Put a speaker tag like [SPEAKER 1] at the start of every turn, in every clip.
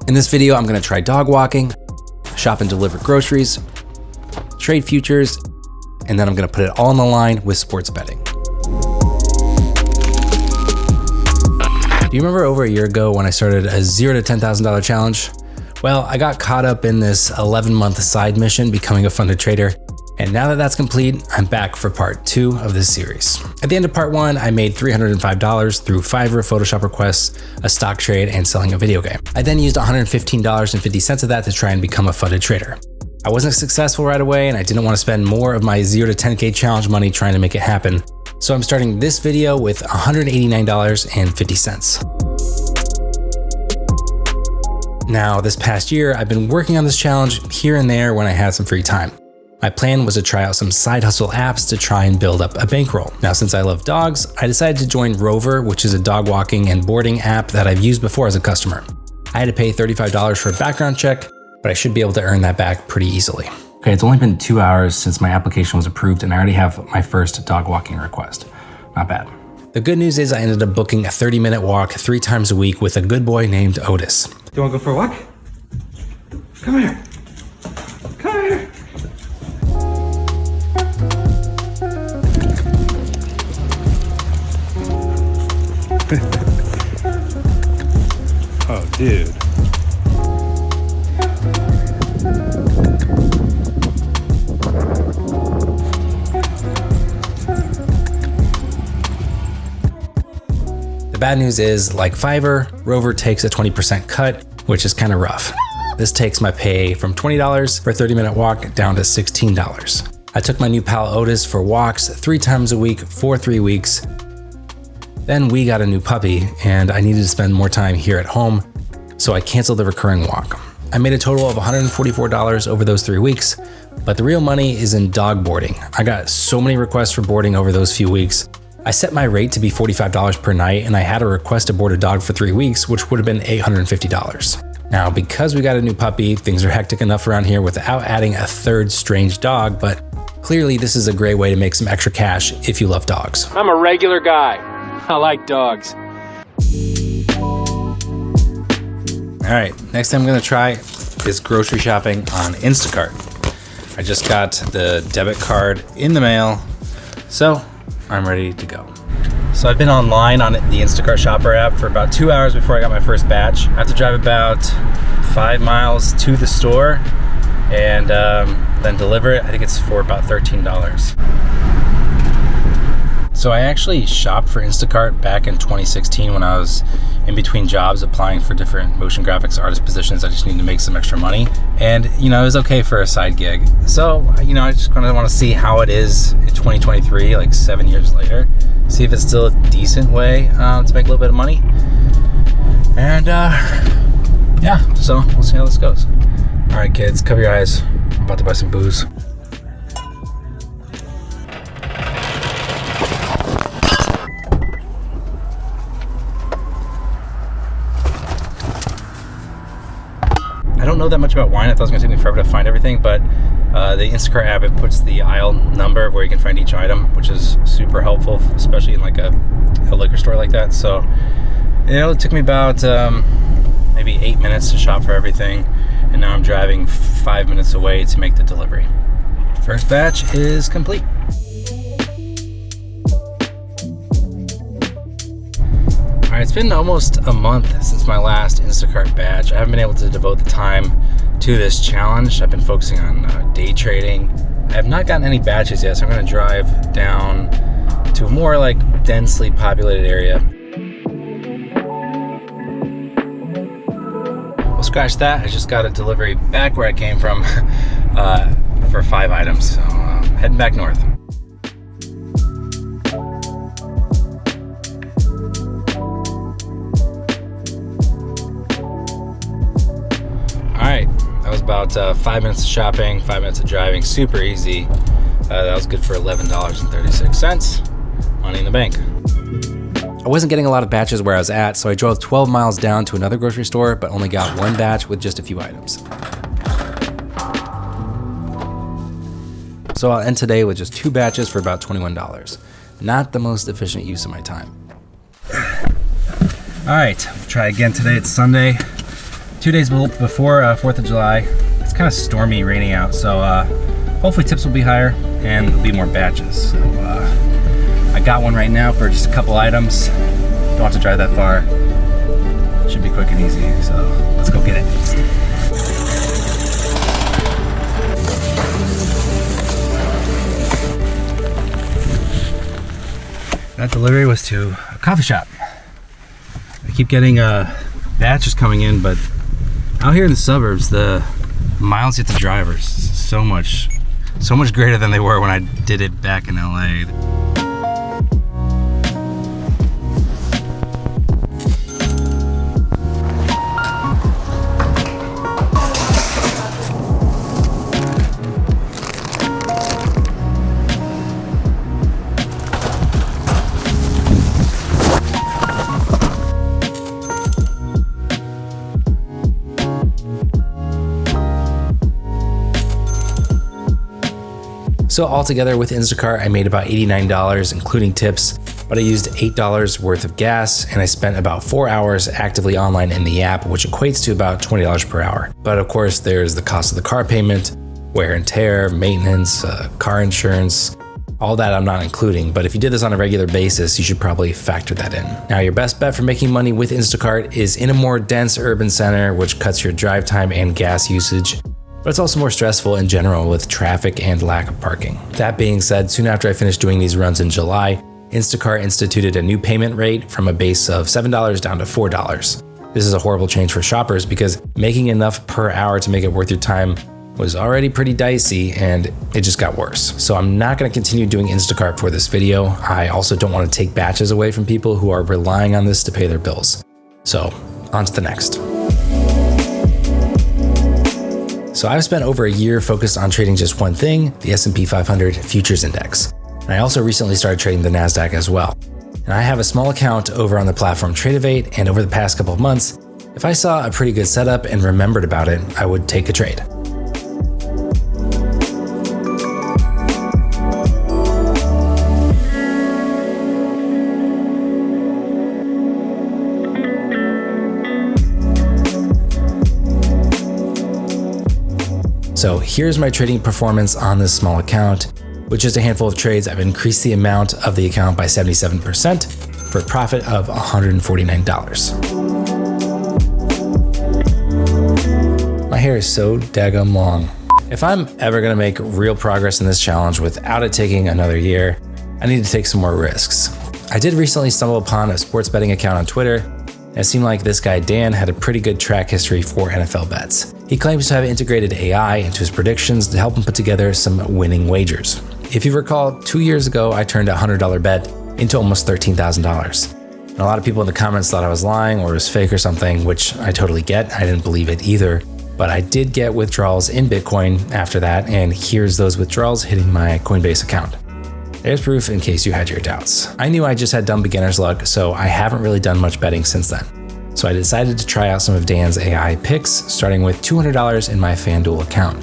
[SPEAKER 1] In this video, I'm gonna try dog walking, shop and deliver groceries, trade futures, and then I'm gonna put it all on the line with sports betting. Do you remember over a year ago when I started a $0 to $10,000 challenge? Well, I got caught up in this 11-month side mission, becoming a funded trader. And now that that's complete, I'm back for part 2 of this series. At the end of part 1, I made $305 through Fiverr Photoshop requests, a stock trade, and selling a video game. I then used $115.50 of that to try and become a funded trader. I wasn't successful right away, and I didn't want to spend more of my $0 to $10K challenge money trying to make it happen. So I'm starting this video with $189.50. Now, this past year, I've been working on this challenge here and there when I had some free time. My plan was to try out some side hustle apps to try and build up a bankroll. Now, since I love dogs, I decided to join Rover, which is a dog walking and boarding app that I've used before as a customer. I had to pay $35 for a background check, but I should be able to earn that back pretty easily. Okay, it's only been 2 hours since my application was approved and I already have my first dog walking request. Not bad. The good news is I ended up booking a 30-minute walk 3 times a week with a good boy named Otis.
[SPEAKER 2] Do you want to go for a walk? Come here. Come here. Oh, dude.
[SPEAKER 1] The bad news is, like Fiverr, Rover takes a 20% cut, which is kind of rough. This takes my pay from $20 for a 30-minute walk down to $16. I took my new pal Otis for walks 3 times a week for 3 weeks. Then we got a new puppy and I needed to spend more time here at home, so I canceled the recurring walk. I made a total of $144 over those 3 weeks, but the real money is in dog boarding. I got so many requests for boarding over those few weeks. I set my rate to be $45 per night and I had a request to board a dog for 3 weeks, which would have been $850. Now, because we got a new puppy, things are hectic enough around here without adding a 3rd strange dog, but clearly this is a great way to make some extra cash if you love dogs.
[SPEAKER 3] I'm a regular guy. I like dogs.
[SPEAKER 1] All right, next thing I'm gonna try is grocery shopping on Instacart. I just got the debit card in the mail, so I'm ready to go. So I've been online on the Instacart shopper app for about 2 hours before I got my first batch. I have to drive about 5 miles to the store and then deliver it. I think it's for about $13. So I actually shopped for Instacart back in 2016 when I was in between jobs applying for different motion graphics artist positions. I just needed to make some extra money. And, it was okay for a side gig. So, I just kind of want to see how it is in 2023, like 7 years later. See if it's still a decent way to make a little bit of money. And, yeah, so we'll see how this goes. All right, kids, cover your eyes. I'm about to buy some booze. I don't know that much about wine. I thought it was going to take me forever to find everything, but the Instacart app, it puts the aisle number where you can find each item, which is super helpful, especially in like a liquor store like that. So, it took me about maybe 8 minutes to shop for everything, and now I'm driving 5 minutes away to make the delivery. First batch is complete. All right, it's been almost a month since my last Instacart batch. I haven't been able to devote the time to this challenge. I've been focusing on day trading. I have not gotten any batches yet, so I'm gonna drive down to a more like densely populated area. Well, scratch that. I just got a delivery back where I came from for 5 items. So heading back north. About 5 minutes of shopping, 5 minutes of driving, super easy. That was good for $11.36. Money in the bank. I wasn't getting a lot of batches where I was at, so I drove 12 miles down to another grocery store, but only got 1 batch with just a few items. So I'll end today with just 2 batches for about $21. Not the most efficient use of my time. All right, try again today. It's Sunday. 2 days before 4th of July. It's kind of stormy, raining out, so hopefully tips will be higher and there'll be more batches. So I got one right now for just a couple items. Don't have to drive that far. Should be quick and easy, so let's go get it. That delivery was to a coffee shop. I keep getting batches coming in, but out here in the suburbs, the miles you have to drive are so much greater than they were when I did it back in LA. So altogether with Instacart, I made about $89, including tips, but I used $8 worth of gas, and I spent about 4 hours actively online in the app, which equates to about $20 per hour. But of course, there's the cost of the car payment, wear and tear, maintenance, car insurance, all that I'm not including. But if you did this on a regular basis, you should probably factor that in. Now, your best bet for making money with Instacart is in a more dense urban center, which cuts your drive time and gas usage. But it's also more stressful in general with traffic and lack of parking. That being said, soon after I finished doing these runs in July, Instacart instituted a new payment rate from a base of $7 down to $4. This is a horrible change for shoppers because making enough per hour to make it worth your time was already pretty dicey, and it just got worse. So I'm not gonna continue doing Instacart for this video. I also don't wanna take batches away from people who are relying on this to pay their bills. So on to the next. So I've spent over a year focused on trading just one thing, the S&P 500 Futures Index. And I also recently started trading the NASDAQ as well. And I have a small account over on the platform Tradeovate, and over the past couple of months, if I saw a pretty good setup and remembered about it, I would take a trade. So here's my trading performance on this small account. With just a handful of trades, I've increased the amount of the account by 77% for a profit of $149. My hair is so daggum long. If I'm ever gonna make real progress in this challenge without it taking another year, I need to take some more risks. I did recently stumble upon a sports betting account on Twitter, and it seemed like this guy Dan had a pretty good track history for NFL bets. He claims to have integrated AI into his predictions to help him put together some winning wagers. If you recall, 2 years ago, I turned a $100 bet into almost $13,000. And a lot of people in the comments thought I was lying or it was fake or something, which I totally get. I didn't believe it either. But I did get withdrawals in Bitcoin after that, and here's those withdrawals hitting my Coinbase account. There's proof in case you had your doubts. I knew I just had dumb beginner's luck, so I haven't really done much betting since then. So I decided to try out some of Dan's AI picks, starting with $200 in my FanDuel account.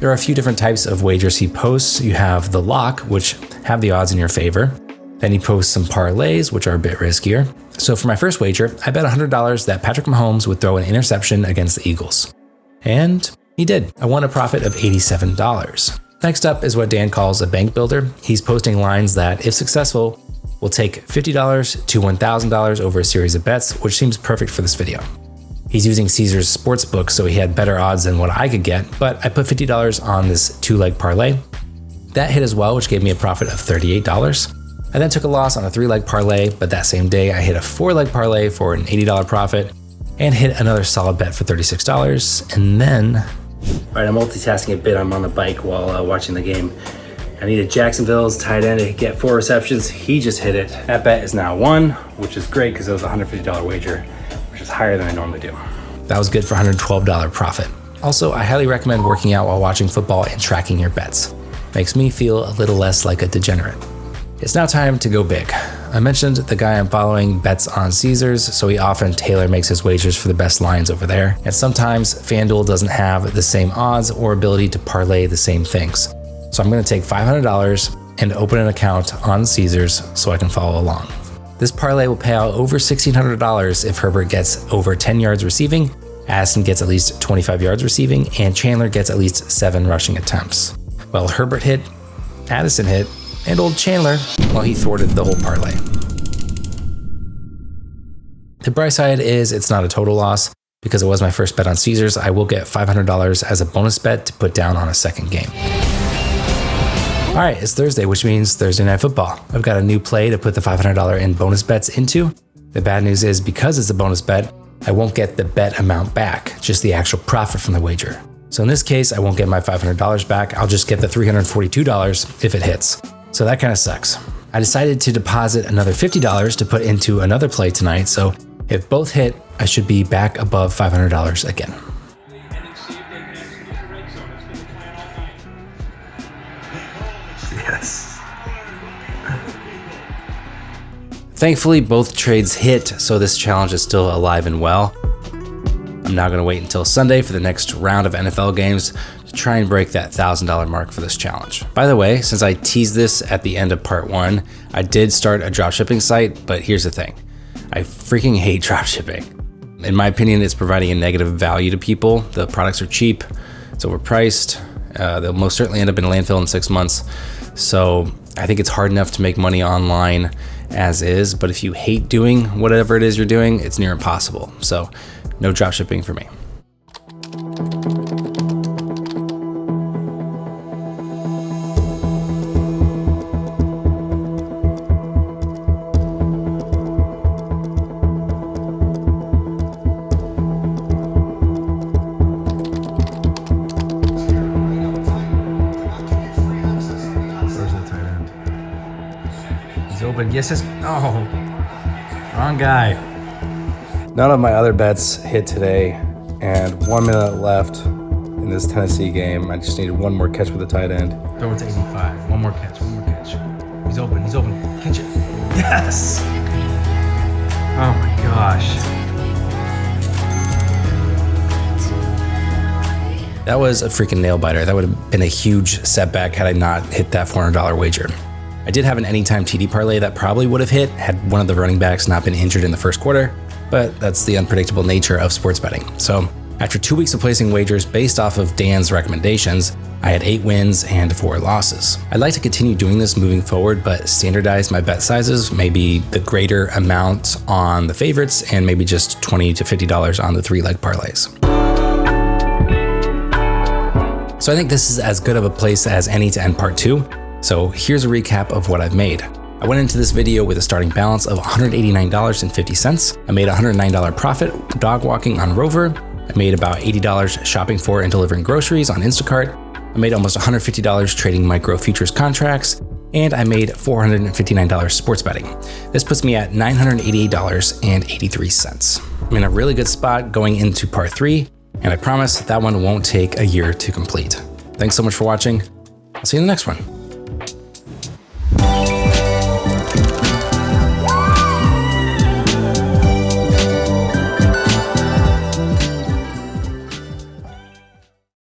[SPEAKER 1] There are a few different types of wagers he posts. You have the lock, which have the odds in your favor. Then he posts some parlays, which are a bit riskier. So for my first wager, I bet $100 that Patrick Mahomes would throw an interception against the Eagles. And he did. I won a profit of $87. Next up is what Dan calls a bank builder. He's posting lines that, if successful, will take $50 to $1,000 over a series of bets, which seems perfect for this video. He's using Caesars Sportsbook, so he had better odds than what I could get, but I put $50 on this 2-leg parlay. That hit as well, which gave me a profit of $38. I then took a loss on a 3-leg parlay, but that same day I hit a 4-leg parlay for an $80 profit and hit another solid bet for $36. And then, all right, I'm multitasking a bit. I'm on the bike while watching the game. I needed Jacksonville's tight end to get 4 receptions. He just hit it. That bet is now won, which is great because it was a $150 wager, which is higher than I normally do. That was good for $112 profit. Also, I highly recommend working out while watching football and tracking your bets. Makes me feel a little less like a degenerate. It's now time to go big. I mentioned the guy I'm following bets on Caesars, so he often tailor makes his wagers for the best lines over there. And sometimes FanDuel doesn't have the same odds or ability to parlay the same things. So I'm gonna take $500 and open an account on Caesars so I can follow along. This parlay will pay out over $1,600 if Herbert gets over 10 yards receiving Addison gets at least 25 yards receiving, and Chandler gets at least 7 rushing attempts. Well, Herbert hit, Addison hit, and old Chandler, well, he thwarted the whole parlay. The bright side is it's not a total loss. Because it was my first bet on Caesars, I will get $500 as a bonus bet to put down on a second game. All right, it's Thursday, which means Thursday Night Football. I've got a new play to put the $500 in bonus bets into. The bad news is because it's a bonus bet, I won't get the bet amount back, just the actual profit from the wager. So in this case, I won't get my $500 back. I'll just get the $342 if it hits. So that kind of sucks. I decided to deposit another $50 to put into another play tonight. So if both hit, I should be back above $500 again.
[SPEAKER 2] Yes.
[SPEAKER 1] Thankfully, both trades hit, so this challenge is still alive and well. I'm now going to wait until Sunday for the next round of NFL games to try and break that $1,000 mark for this challenge. By the way, since I teased this at the end of part 1, I did start a dropshipping site, but here's the thing. I freaking hate dropshipping. In my opinion, it's providing a negative value to people. The products are cheap, it's overpriced. They'll most certainly end up in a landfill in 6 months. So I think it's hard enough to make money online as is, but if you hate doing whatever it is you're doing, it's near impossible. So no dropshipping for me.
[SPEAKER 2] Open. Yes, yes. Oh, wrong guy.
[SPEAKER 1] None of my other bets hit today, and 1 minute left in this Tennessee game. I just needed one more catch with the tight end.
[SPEAKER 2] Throw it to 85. One more catch. He's open. Catch it. Yes. Oh my gosh.
[SPEAKER 1] That was a freaking nail biter. That would have been a huge setback had I not hit that $400 wager. I did have an anytime TD parlay that probably would have hit had one of the running backs not been injured in the first quarter, but that's the unpredictable nature of sports betting. So after 2 weeks of placing wagers based off of Dan's recommendations, I had 8 wins and 4 losses. I'd like to continue doing this moving forward, but standardize my bet sizes, maybe the greater amount on the favorites and maybe just $20 to $50 on the 3-leg parlays. So I think this is as good of a place as any to end part 2. So here's a recap of what I've made. I went into this video with a starting balance of $189.50. I made a $109 profit dog walking on Rover. I made about $80 shopping for and delivering groceries on Instacart. I made almost $150 trading micro futures contracts. And I made $459 sports betting. This puts me at $988.83. I'm in a really good spot going into part 3, and I promise that one won't take a year to complete. Thanks so much for watching. I'll see you in the next one.